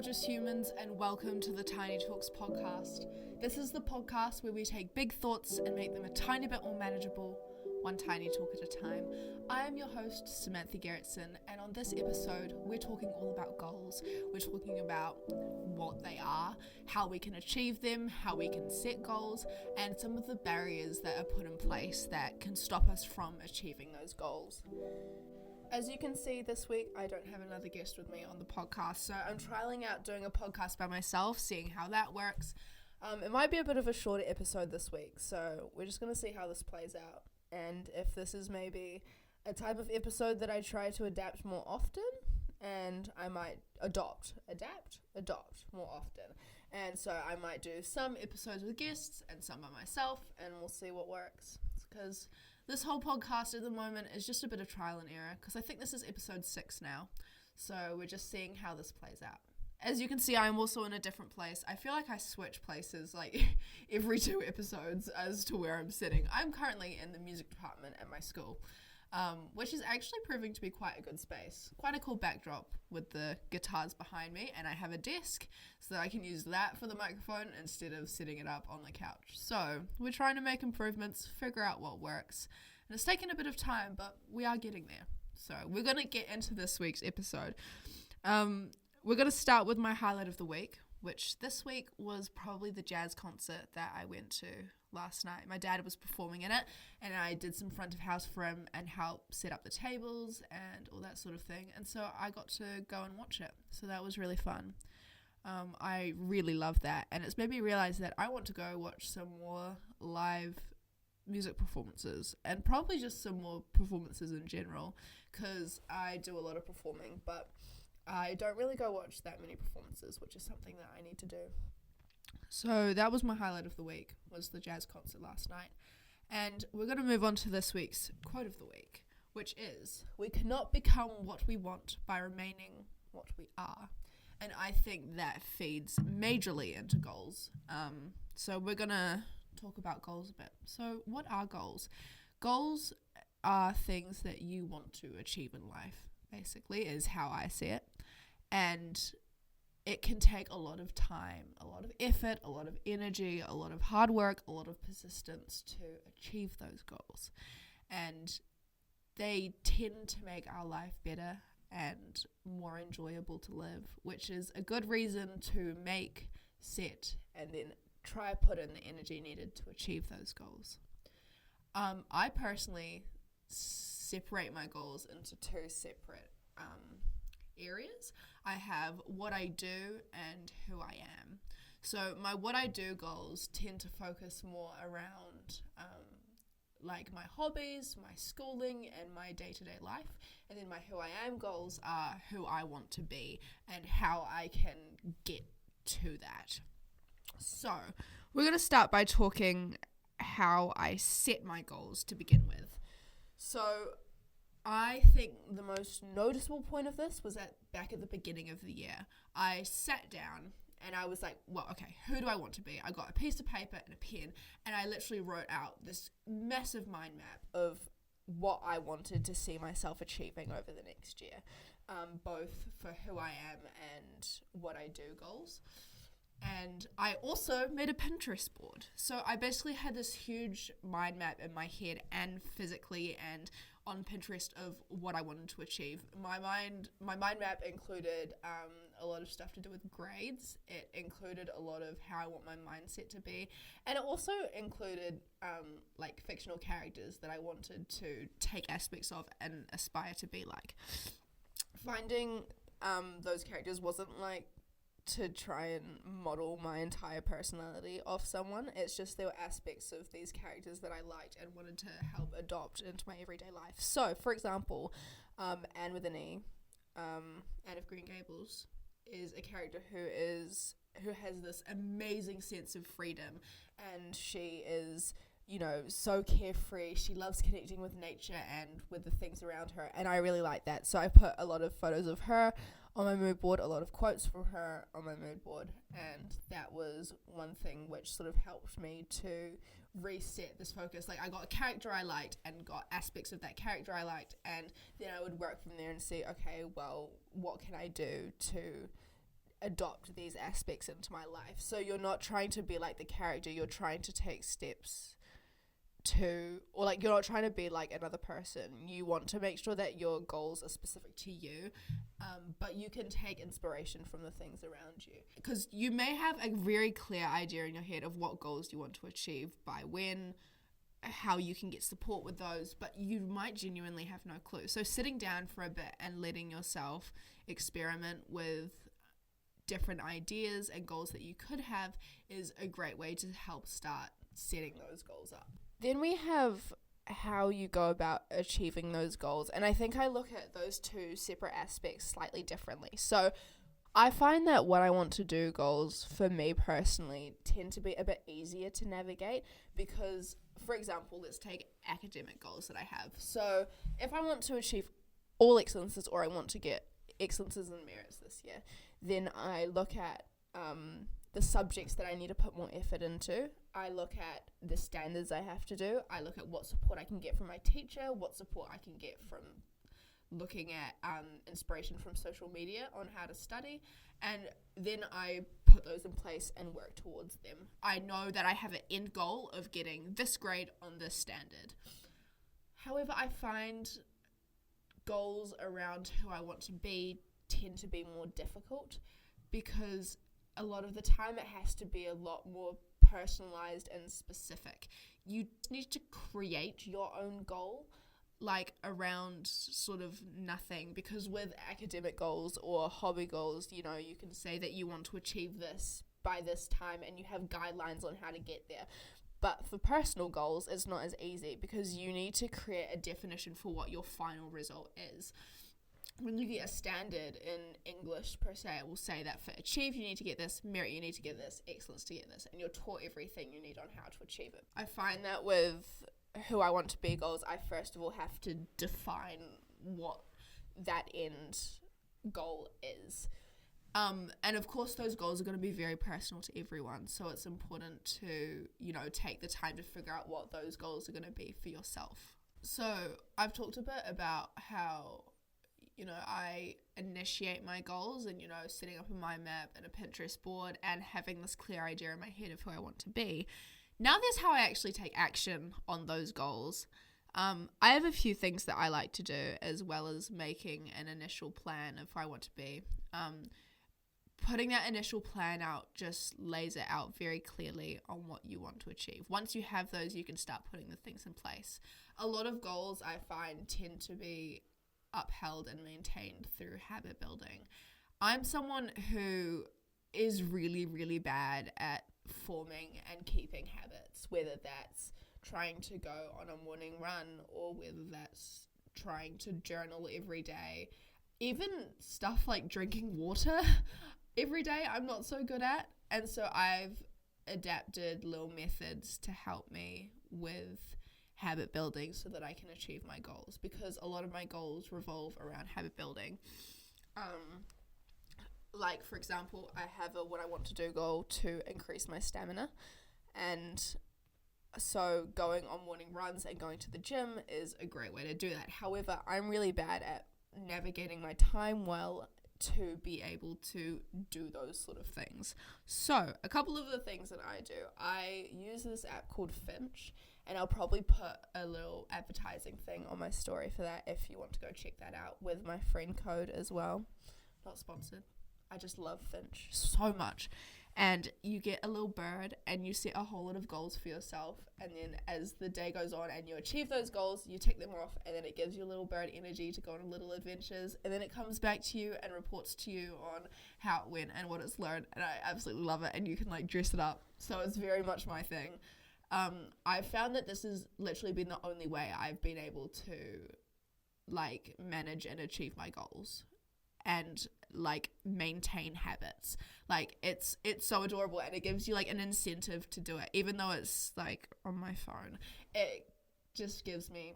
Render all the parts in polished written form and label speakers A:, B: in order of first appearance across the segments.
A: gorgeous humans, and welcome to the Tiny Talks podcast. This is the podcast where we take big thoughts and make them a tiny bit more manageable, one tiny talk at a time. I am your host, Samantha Gerritsen, and on this episode, we're talking all about goals. We're talking about what they are, how we can achieve them, how we can set goals, and some of the barriers that are put in place that can stop us from achieving those goals. As you can see this week, I don't have another guest with me on the podcast, so I'm trialing out doing a podcast by myself, seeing how that works. It might be a bit of a shorter episode this week, so we're just going to see how this plays out, and if this is maybe a type of episode that I try to adapt more often, and I might adapt more often. And so I might do some episodes with guests and some by myself, and we'll see what works, because this whole podcast at the moment is just a bit of trial and error, because I think this is episode 6 now, so we're just seeing how this plays out. As you can see, I'm also in a different place. I feel like I switch places like every 2 episodes as to where I'm sitting. I'm currently in the music department at my school, which is actually proving to be quite a good space. Quite a cool backdrop with the guitars behind me, and I have a desk so that I can use that for the microphone instead of setting it up on the couch. So we're trying to make improvements, figure out what works, and it's taken a bit of time, but we are getting there. So we're going to get into this week's episode. We're going to start with my highlight of the week, which this week was probably the jazz concert that I went to last night. My dad was performing in it, and I did some front of house for him and helped set up the tables and all that sort of thing. And so I got to go and watch it. So that was really fun. I really loved that, and it's made me realize that I want to go watch some more live music performances, and probably just some more performances in general, because I do a lot of performing, but I don't really go watch that many performances, which is something that I need to do. So that was my highlight of the week, was the jazz concert last night. And we're going to move on to this week's quote of the week, which is, "We cannot become what we want by remaining what we are." And I think that feeds majorly into goals. So we're going to talk about goals a bit. So what are goals? Goals are things that you want to achieve in life, basically, is how I see it. And it can take a lot of time, a lot of effort, a lot of energy, a lot of hard work, a lot of persistence to achieve those goals. And they tend to make our life better and more enjoyable to live, which is a good reason to make, set, and then try put in the energy needed to achieve those goals. I personally separate my goals into 2 separate areas. I have what I do and who I am. So my what I do goals tend to focus more around like my hobbies, my schooling, and my day-to-day life. And then my who I am goals are who I want to be and how I can get to that. So we're going to start by talking how I set my goals to begin with. So I think the most noticeable point of this was back at the beginning of the year. I sat down and I was like, well, okay, who do I want to be? I got a piece of paper and a pen, and I literally wrote out this massive mind map of what I wanted to see myself achieving over the next year, both for who I am and what I do goals. And I also made a Pinterest board. So I basically had this huge mind map in my head and physically and on Pinterest of what I wanted to achieve. My mind map included a lot of stuff to do with grades. It included a lot of how I want my mindset to be. And it also included like fictional characters that I wanted to take aspects of and aspire to be like. Finding those characters wasn't like to try and model my entire personality off someone. It's just there were aspects of these characters that I liked and wanted to help adopt into my everyday life. So, for example, Anne with an E, Anne of Green Gables, is a character who has this amazing sense of freedom, and she is, you know, so carefree. She loves connecting with nature and with the things around her, and I really like that. So I put a lot of photos of her on my mood board, a lot of quotes from her on my mood board, and that was one thing which sort of helped me to reset this focus. Like, I got a character I liked and got aspects of that character I liked, and then I would work from there and see, okay, well, what can I do to adopt these aspects into my life. So you're not trying to be like the character, you're trying to take steps to, or like you're not trying to be like another person. You want to make sure that your goals are specific to you, but you can take inspiration from the things around you, because you may have a very clear idea in your head of what goals you want to achieve by when, how you can get support with those, but you might genuinely have no clue. So sitting down for a bit and letting yourself experiment with different ideas and goals that you could have is a great way to help start setting those goals up. Then we have how you go about achieving those goals. And I think I look at those two separate aspects slightly differently. So I find that what I want to do goals for me personally tend to be a bit easier to navigate because, for example, let's take academic goals that I have. So if I want to achieve all excellences or I want to get excellences and merits this year, then I look at the subjects that I need to put more effort into. I look at the standards I have to do. I look at what support I can get from my teacher, what support I can get from looking at inspiration from social media on how to study, and then I put those in place and work towards them. I know that I have an end goal of getting this grade on this standard. However, I find goals around who I want to be tend to be more difficult because a lot of the time it has to be a lot more personalized and specific. You need to create your own goal, like around sort of nothing, because with academic goals or hobby goals, you know, you can say that you want to achieve this by this time and you have guidelines on how to get there. But for personal goals, it's not as easy because you need to create a definition for what your final result is. When you get a standard in English per se, it will say that for achieve you need to get this, merit you need to get this, excellence to get this, and you're taught everything you need on how to achieve it. I find that with who I want to be goals, I first of all have to define what that end goal is. And of course those goals are going to be very personal to everyone, so it's important to, you know, take the time to figure out what those goals are going to be for yourself. So I've talked a bit about how, you know, I initiate my goals and, you know, setting up a mind map and a Pinterest board and having this clear idea in my head of who I want to be. Now there's how I actually take action on those goals. I have a few things that I like to do, as well as making an initial plan of who I want to be. Putting that initial plan out just lays it out very clearly on what you want to achieve. Once you have those, you can start putting the things in place. A lot of goals I find tend to be upheld and maintained through habit building. I'm someone who is really, really bad at forming and keeping habits, whether that's trying to go on a morning run or whether that's trying to journal every day. Even stuff like drinking water every day, I'm not so good at. And so I've adapted little methods to help me with habit building so that I can achieve my goals, because a lot of my goals revolve around habit building. Like, for example, I have a what I want to do goal to increase my stamina, and so going on morning runs and going to the gym is a great way to do that. However, I'm really bad at navigating my time well to be able to do those sort of things. So a couple of the things that I use this app called Finch, and I'll probably put a little advertising thing on my story for that if you want to go check that out, with my friend code as well. Not sponsored. I just love Finch so much. And you get a little bird and you set a whole lot of goals for yourself, and then as the day goes on and you achieve those goals, you tick them off, and then it gives your little bird energy to go on little adventures, and then it comes back to you and reports to you on how it went and what it's learned, and I absolutely love it. And you can like dress it up, so it's very much my thing. I've found that this has literally been the only way I've been able to like manage and achieve my goals and like maintain habits. Like it's so adorable, and it gives you like an incentive to do it, even though it's like on my phone. It just gives me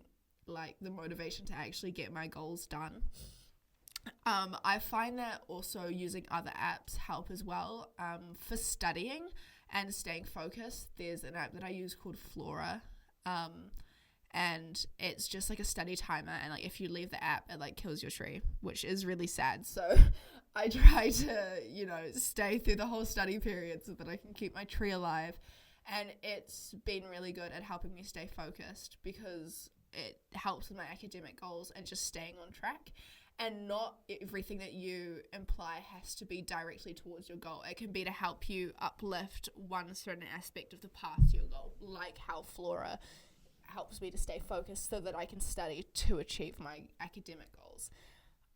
A: like the motivation to actually get my goals done. I find that also using other apps help as well. For studying and staying focused, there's an app that I use called Flora, and it's just like a study timer, and like if you leave the app, it like kills your tree, which is really sad. So I try to, stay through the whole study period so that I can keep my tree alive. And it's been really good at helping me stay focused because it helps with my academic goals and just staying on track. And not everything that you imply has to be directly towards your goal. It can be to help you uplift one certain aspect of the path to your goal, like how Flora helps me to stay focused so that I can study to achieve my academic goals.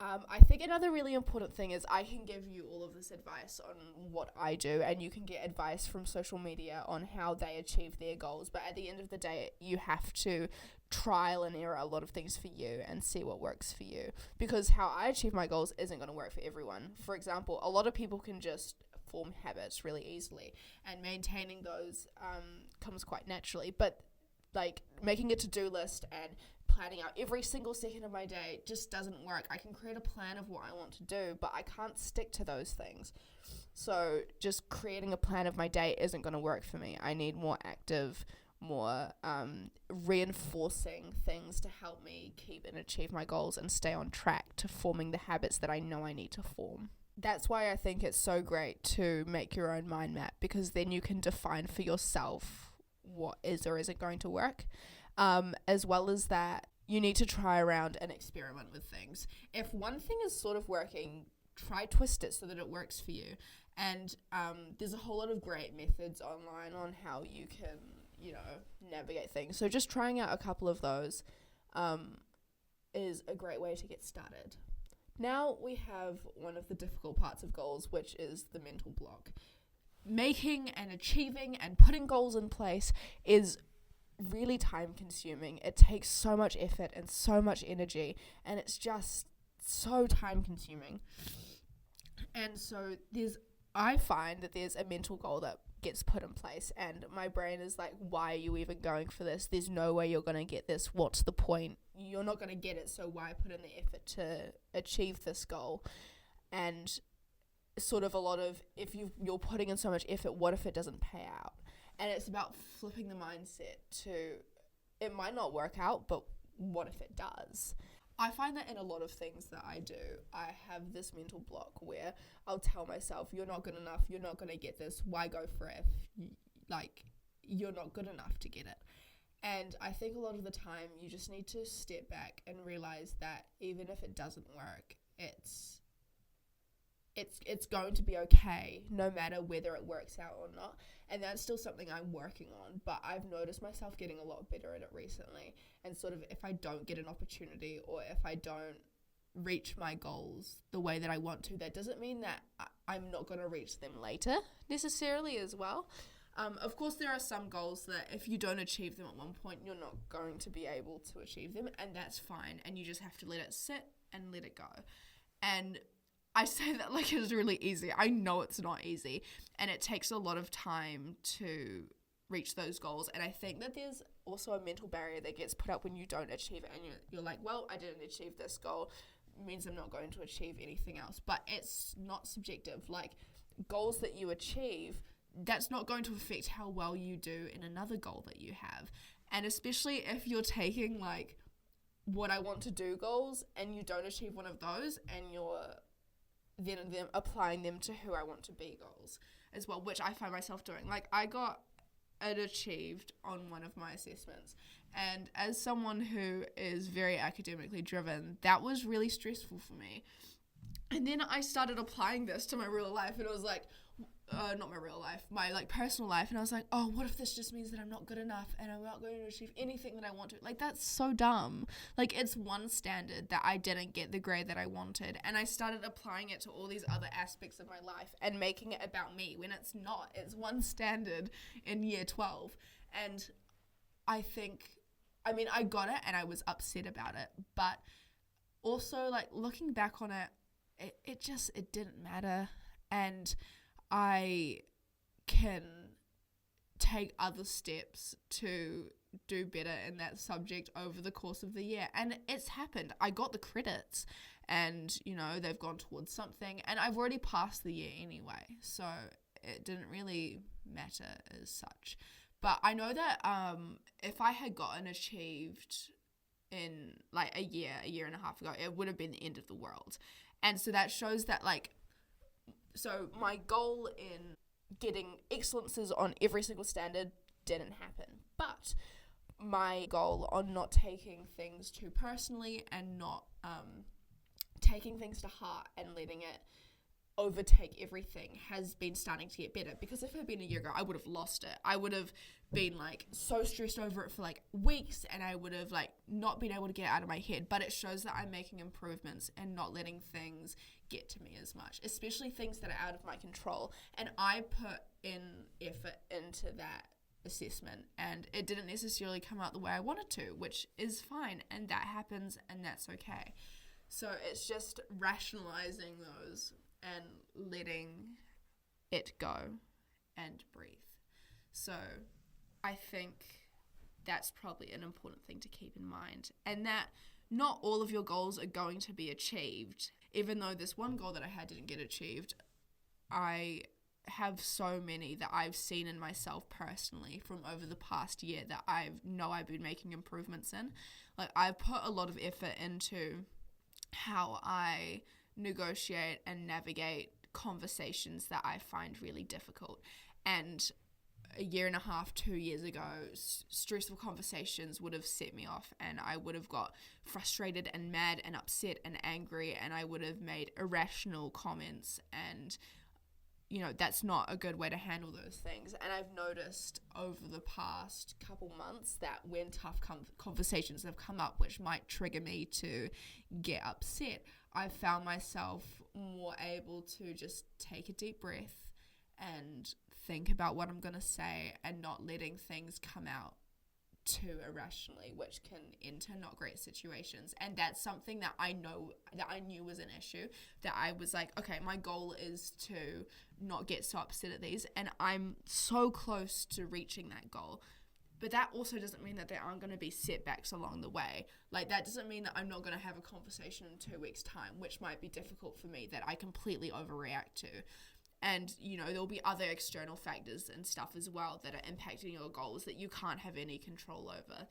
A: I think another really important thing is I can give you all of this advice on what I do, and you can get advice from social media on how they achieve their goals. But at the end of the day, you have to trial and error a lot of things for you and see what works for you. Because how I achieve my goals isn't going to work for everyone. For example, a lot of people can just form habits really easily, and maintaining those comes quite naturally. But like making a to-do list and planning out every single second of my day just doesn't work. I can create a plan of what I want to do, but I can't stick to those things. So just creating a plan of my day isn't going to work for me. I need more active, more reinforcing things to help me keep and achieve my goals and stay on track to forming the habits that I know I need to form. That's why I think it's so great to make your own mind map, because then you can define for yourself what is or isn't going to work. As well as that, you need to try around and experiment with things. If one thing is sort of working, try twist it so that it works for you. And there's a whole lot of great methods online on how you can, navigate things. So just trying out a couple of those is a great way to get started. Now we have one of the difficult parts of goals, which is the mental block. Making and achieving and putting goals in place is really time consuming. It takes so much effort and so much energy, and it's just so time consuming. And so I find that there's a mental goal that gets put in place, and my brain is like, why are you even going for this? There's no way you're going to get this. What's the point? You're not going to get it, so why put in the effort to achieve this goal? And sort of a lot of, if you're putting in so much effort, what if it doesn't pay out? And it's about flipping the mindset to, it might not work out, but what if it does? I find that in a lot of things that I do, I have this mental block where I'll tell myself, you're not good enough, you're not going to get this, why go for it if, you're not good enough to get it? And I think a lot of the time you just need to step back and realize that even if it doesn't work, it's going to be okay, no matter whether it works out or not. And that's still something I'm working on, but I've noticed myself getting a lot better at it recently. And sort of, if I don't get an opportunity, or if I don't reach my goals the way that I want to, that doesn't mean that I'm not going to reach them later necessarily as well. Of course, there are some goals that if you don't achieve them at one point, you're not going to be able to achieve them, and that's fine. And you just have to let it sit and let it go. And I say that like it's really easy. I know it's not easy, and it takes a lot of time to reach those goals. And I think that there's also a mental barrier that gets put up when you don't achieve it, and you're like, well, I didn't achieve this goal, it means I'm not going to achieve anything else. But it's not subjective. Like, goals that you achieve, that's not going to affect how well you do in another goal that you have. And especially if you're taking like what I want to do goals and you don't achieve one of those, and you're then applying them to who I want to be goals as well, which I find myself doing. Like, I got it achieved on one of my assessments, and as someone who is very academically driven, that was really stressful for me. And then I started applying this to my real life, and it was like, not my real life, my like personal life, and I was like, oh, what if this just means that I'm not good enough and I'm not going to achieve anything that I want to? Like, that's so dumb. Like, it's one standard that I didn't get the grade that I wanted, and I started applying it to all these other aspects of my life and making it about me when it's not. It's one standard in year 12. And I got it and I was upset about it, but also, like, looking back on it, it didn't matter. And I can take other steps to do better in that subject over the course of the year. And it's happened. I got the credits, and, they've gone towards something, and I've already passed the year anyway. So it didn't really matter as such. But I know that if I had gotten achieved in like a year and a half ago, it would have been the end of the world. And so that shows that, like, So my goal in getting excellences on every single standard didn't happen. But my goal on not taking things too personally and not taking things to heart and letting it overtake everything has been starting to get better. Because if it had been a year ago, I would have lost it. I would have been like so stressed over it for like weeks, and I would have like not been able to get it out of my head. But it shows that I'm making improvements and not letting things get to me as much, especially things that are out of my control. And I put in effort into that assessment, and it didn't necessarily come out the way I wanted to, which is fine, and that happens, and that's okay. So it's just rationalizing those and letting it go and breathe. So I think that's probably an important thing to keep in mind, and that not all of your goals are going to be achieved. Even though this one goal that I had didn't get achieved, I have so many that I've seen in myself personally from over the past year that I've been making improvements in. Like, I've put a lot of effort into how I negotiate and navigate conversations that I find really difficult. And a year and a half, 2 years ago, stressful conversations would have set me off, and I would have got frustrated and mad and upset and angry, and I would have made irrational comments, and that's not a good way to handle those things. And I've noticed over the past couple months that when tough conversations have come up, which might trigger me to get upset, I've found myself more able to just take a deep breath and think about what I'm going to say, and not letting things come out too irrationally, which can enter not great situations. And that's something that I knew was an issue, that I was like, okay, my goal is to not get so upset at these, and I'm so close to reaching that goal. But that also doesn't mean that there aren't going to be setbacks along the way. Like, that doesn't mean that I'm not going to have a conversation in 2 weeks' time, which might be difficult for me, that I completely overreact to. And, there'll be other external factors and stuff as well that are impacting your goals that you can't have any control over.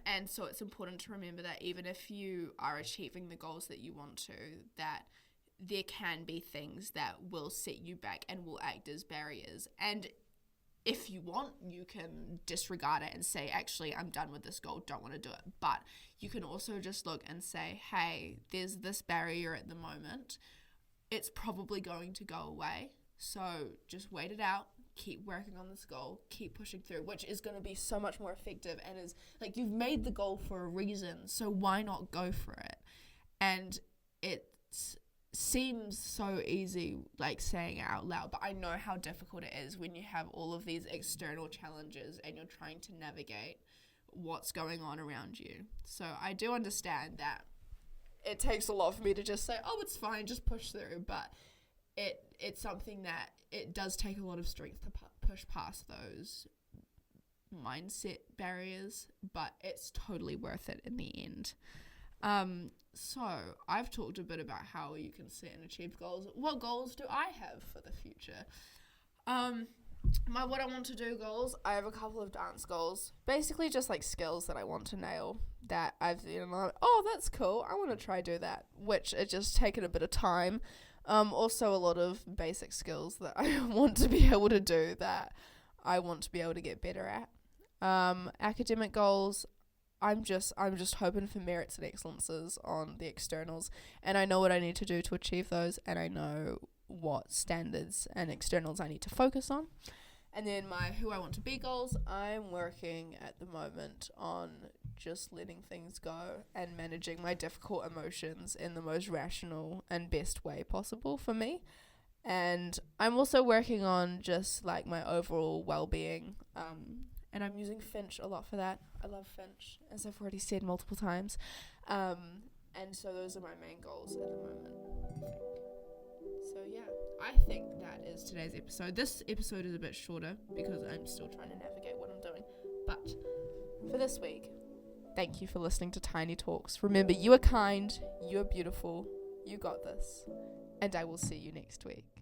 A: And so it's important to remember that even if you are achieving the goals that you want to, that there can be things that will set you back and will act as barriers. And if you want, you can disregard it and say, actually, I'm done with this goal, don't want to do it. But you can also just look and say, hey, there's this barrier at the moment. It's probably going to go away. So just wait it out, keep working on this goal, keep pushing through, which is going to be so much more effective, and is like, you've made the goal for a reason, so why not go for it? And it seems so easy, like, saying it out loud, but I know how difficult it is when you have all of these external challenges and you're trying to navigate what's going on around you. So I do understand that it takes a lot for me to just say, oh, it's fine, just push through. But it's something that it does take a lot of strength to push past those mindset barriers, but it's totally worth it in the end. So I've talked a bit about how you can set and achieve goals. What goals do I have for the future? My what I want to do goals, I have a couple of dance goals, basically just like skills that I want to nail, that I've like, oh, that's cool, I want to try do that, which it just taken a bit of time. Also a lot of basic skills that I want to be able to do, that I want to be able to get better at. Academic goals, I'm just hoping for merits and excellences on the externals, and I know what I need to do to achieve those, and I know what standards and externals I need to focus on. And then my who I want to be goals, I'm working at the moment on just letting things go and managing my difficult emotions in the most rational and best way possible for me. And I'm also working on just like my overall well-being, and I'm using Finch a lot for that. I love Finch, as I've already said multiple times. And so those are my main goals at the moment, I think. So yeah, I think that is today's episode. This episode is a bit shorter because I'm still trying to navigate what I'm doing. But for this week, thank you for listening to Tiny Talks. Remember, you are kind, you are beautiful, you got this, and I will see you next week.